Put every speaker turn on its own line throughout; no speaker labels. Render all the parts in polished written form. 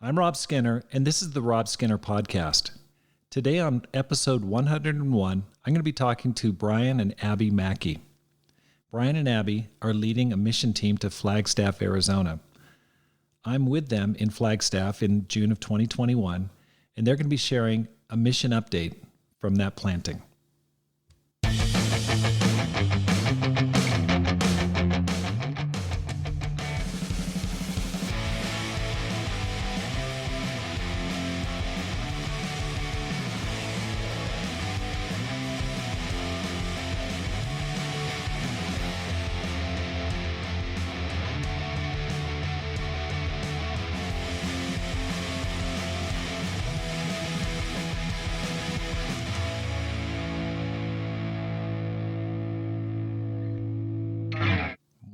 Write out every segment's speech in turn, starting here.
I'm Rob Skinner, and this is the Rob Skinner Podcast. Today on episode 101, I'm going to be talking to Brian and Abby Mackie. Brian and Abby are leading a mission team to Flagstaff, Arizona. I'm with them in Flagstaff in June of 2021, and they're going to be sharing a mission update from that planting.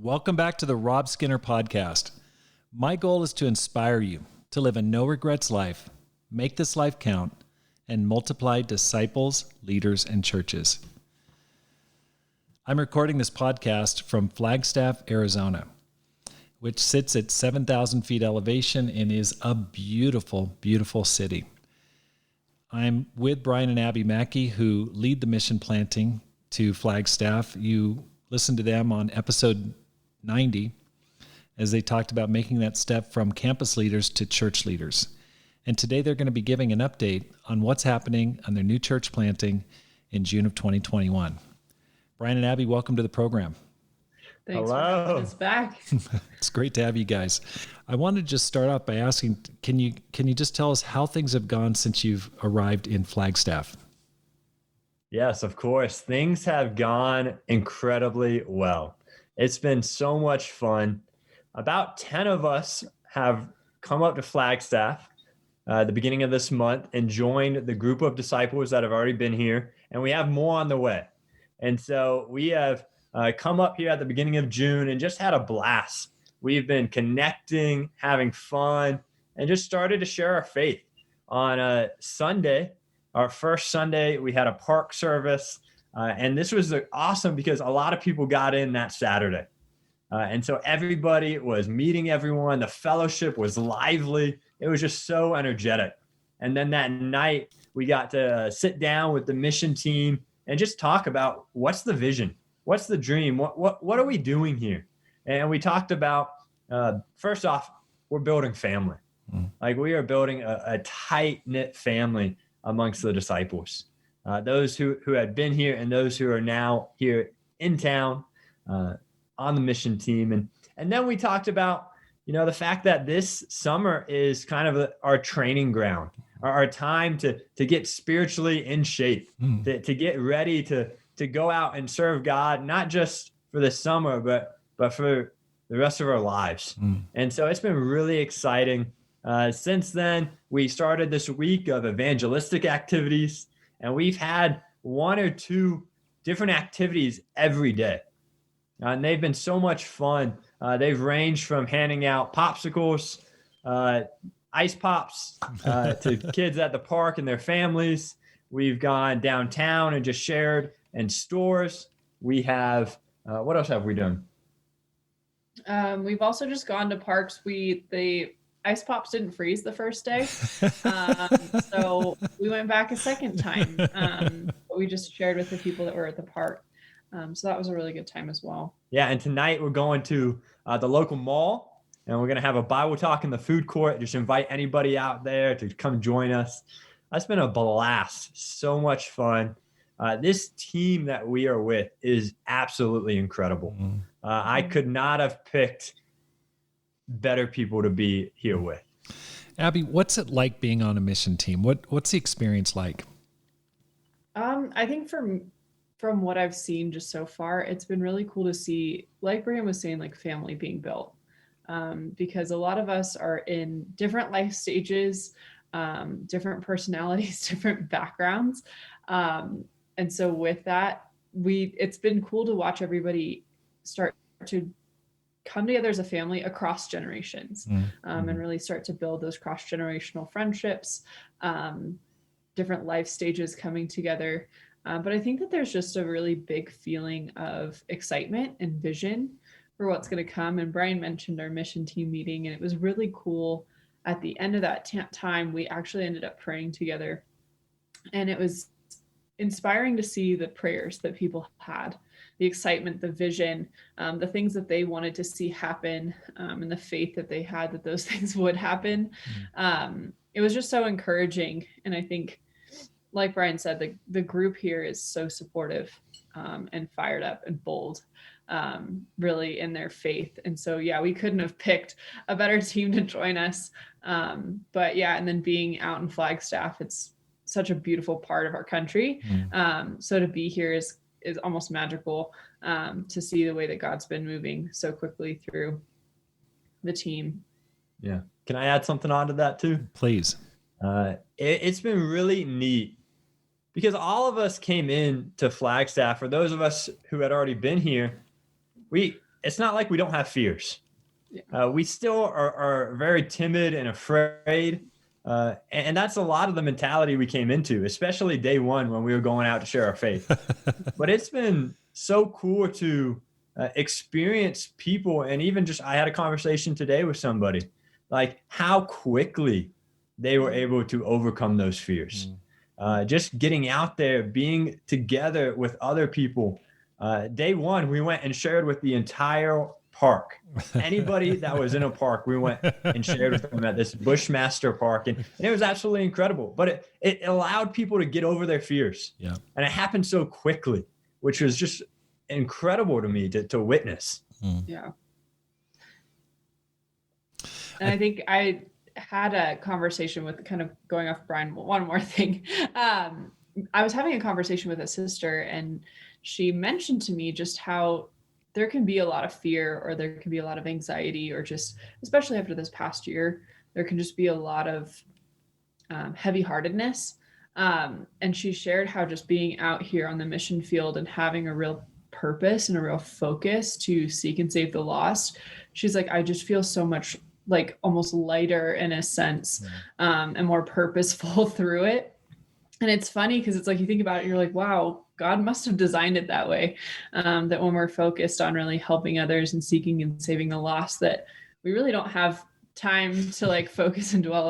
Welcome back to the Rob Skinner Podcast. My goal is to inspire you to live a no-regrets life, make this life count, and multiply disciples, leaders, and churches. I'm recording this podcast from Flagstaff, Arizona, which sits at 7,000 feet elevation and is a beautiful, beautiful city. I'm with Brian and Abby Mackie, who lead the mission planting to Flagstaff. You listened to them on episode 90 as they talked about making that step from campus leaders to church leaders. And today they're going to be giving an update on what's happening on their new church planting in June of 2021. Brian and Abby, welcome to the program.
Thanks for having us back.
It's great to have you guys. I want to just start out by asking, can you just tell us how things have gone since you've arrived in Flagstaff?
Yes, of course. Things have gone incredibly well. It's been so much fun. About 10 of us have come up to Flagstaff at the beginning of this month and joined the group of disciples that have already been here, and we have more on the way. And so we have come up here at the beginning of June and just had a blast. We've been connecting, having fun, and just started to share our faith. On a Sunday, our first Sunday, we had a park service. And this was awesome because a lot of people got in that Saturday. And so everybody was meeting everyone. The fellowship was lively. It was just so energetic. And then that night, we got to sit down with the mission team and just talk about what's the vision? What's the dream? What are we doing here? And we talked about, first off, we're building family. Like we are building a tight-knit family amongst the disciples. Those who had been here and those who are now here in town on the mission team. And then we talked about, the fact that this summer is kind of our training ground, our time to get spiritually in shape, to get ready to go out and serve God, not just for the summer, but for the rest of our lives. And so it's been really exciting. Since then, we started this week of evangelistic activities. And we've had one or two different activities every day. And they've been so much fun. They've ranged from handing out popsicles, ice pops to kids at the park and their families. We've gone downtown and just shared in stores. We have, what else have we done?
We've also just gone to parks. The ice pops didn't freeze the first day. So we went back a second time. But we just shared with the people that were at the park. So that was a really good time as well.
Yeah. And tonight we're going to the local mall and we're going to have a Bible talk in the food court. Just invite anybody out there to come join us. That's been a blast. So much fun. This team that we are with is absolutely incredible. I could not have picked better people to be here with.
Abby, what's it like being on a mission team? What's the experience like?
I think from what I've seen just so far, it's been really cool to see, like Brian was saying, like family being built. Because a lot of us are in different life stages, different personalities, different backgrounds. And so with that, it's been cool to watch everybody start to come together as a family across generations, and really start to build those cross-generational friendships, different life stages coming together. But I think that there's just a really big feeling of excitement and vision for what's going to come. And Brian mentioned our mission team meeting, and it was really cool at the end of that time, we actually ended up praying together. And it was inspiring to see the prayers that people had, the excitement, the vision, the things that they wanted to see happen, and the faith that they had that those things would happen. It was just so encouraging. And I think, like Brian said, the group here is so supportive and fired up and bold, really in their faith. And so, yeah, we couldn't have picked a better team to join us. But yeah, and then being out in Flagstaff, it's such a beautiful part of our country. So to be here is almost magical, to see the way that God's been moving so quickly through the team.
Yeah. Can I add something onto that too?
Please.
It's been really neat because all of us came in to Flagstaff, for those of us who had already been here, it's not like we don't have fears. Yeah. We still are very timid and afraid. And that's a lot of the mentality we came into, especially day one when we were going out to share our faith. But it's been so cool to experience people. And even just, I had a conversation today with somebody, like how quickly they were able to overcome those fears. Just getting out there, being together with other people. Day one, we went and shared with the entire park. Anybody that was in a park, we went and shared with them at this Bushmaster Park. And it was absolutely incredible. But it allowed people to get over their fears. Yeah. And it happened so quickly, which was just incredible to me to witness.
Yeah. And I think I had a conversation with, kind of going off Brian, one more thing. I was having a conversation with a sister, and she mentioned to me just how there can be a lot of fear, or there can be a lot of anxiety, or just, especially after this past year, there can just be a lot of heavy-heartedness. And she shared how just being out here on the mission field and having a real purpose and a real focus to seek and save the lost. She's like, I just feel so much like almost lighter in a sense, and more purposeful through it. And it's funny because it's like, you think about it, you're like, wow, God must have designed it that way. That when we're focused on really helping others and seeking and saving the lost, that we really don't have time to like focus and dwell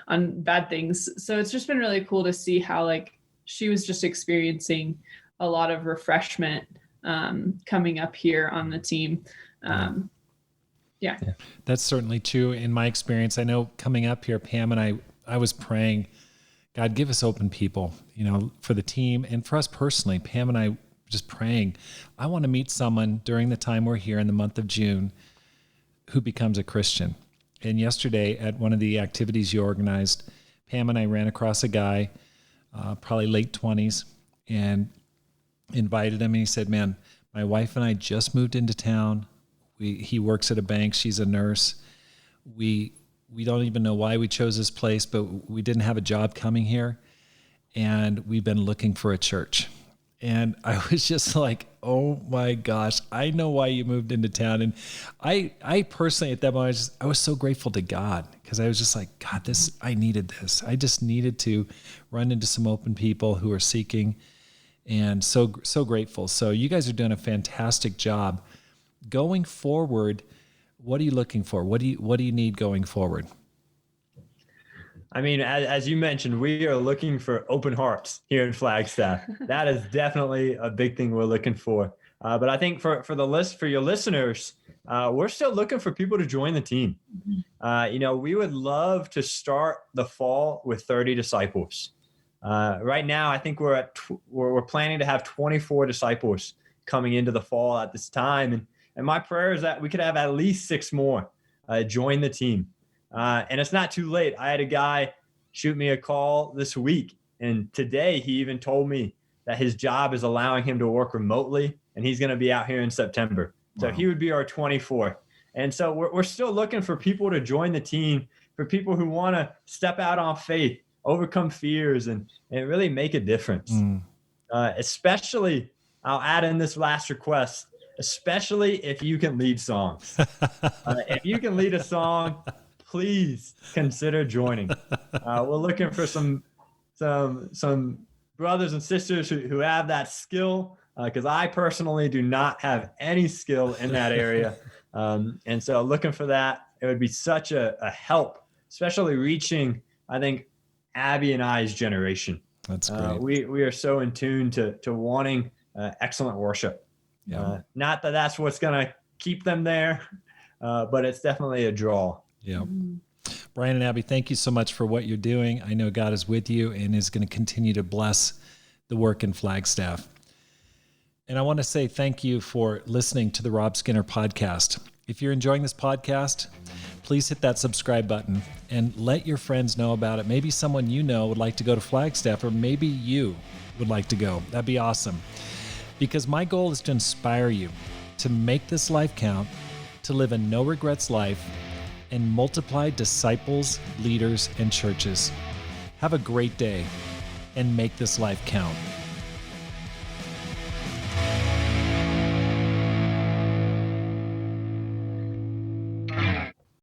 on bad things. So it's just been really cool to see how like she was just experiencing a lot of refreshment coming up here on the team. Yeah.
That's certainly true in my experience. I know coming up here, Pam and I was praying, God, give us open people, for the team and for us personally. Pam and I just praying, I want to meet someone during the time we're here in the month of June who becomes a Christian. And yesterday at one of the activities you organized, Pam and I ran across a guy, probably late 20s, and invited him. And he said, man, my wife and I just moved into town. He works at a bank. She's a nurse. We don't even know why we chose this place, but we didn't have a job coming here. And we've been looking for a church. And I was just like, oh my gosh, I know why you moved into town. And I personally at that moment, I was so grateful to God, because I was just like, God, I needed this. I just needed to run into some open people who are seeking, and so grateful. So you guys are doing a fantastic job. Going forward, what are you looking for? What do you need going forward?
I mean, as you mentioned, we are looking for open hearts here in Flagstaff. That is definitely a big thing we're looking for. But I think for your listeners, we're still looking for people to join the team. We would love to start the fall with 30 disciples. Right now, I think we're planning to have 24 disciples coming into the fall at this time. And my prayer is that we could have at least 6 more join the team. And it's not too late. I had a guy shoot me a call this week, and today he even told me that his job is allowing him to work remotely, and he's going to be out here in September. So he would be our 24th. And so we're still looking for people to join the team, for people who want to step out on faith, overcome fears, and really make a difference. Especially, I'll add in this last request, especially if you can lead songs. If you can lead a song, please consider joining. We're looking for some brothers and sisters who have that skill, because I personally do not have any skill in that area. And so looking for that, it would be such a help, especially reaching, I think, Abby and I's generation.
That's great.
We are so in tune to wanting excellent worship.
Yeah.
Not that that's what's going to keep them there, but it's definitely a draw.
Yeah. Brian and Abby, thank you so much for what you're doing. I know God is with you and is going to continue to bless the work in Flagstaff. And I want to say thank you for listening to the Rob Skinner podcast. If you're enjoying this podcast, please hit that subscribe button and let your friends know about it. Maybe someone you know would like to go to Flagstaff, or maybe you would like to go. That'd be awesome. Because my goal is to inspire you to make this life count, to live a no regrets life, and multiply disciples, leaders, and churches. Have a great day and make this life count.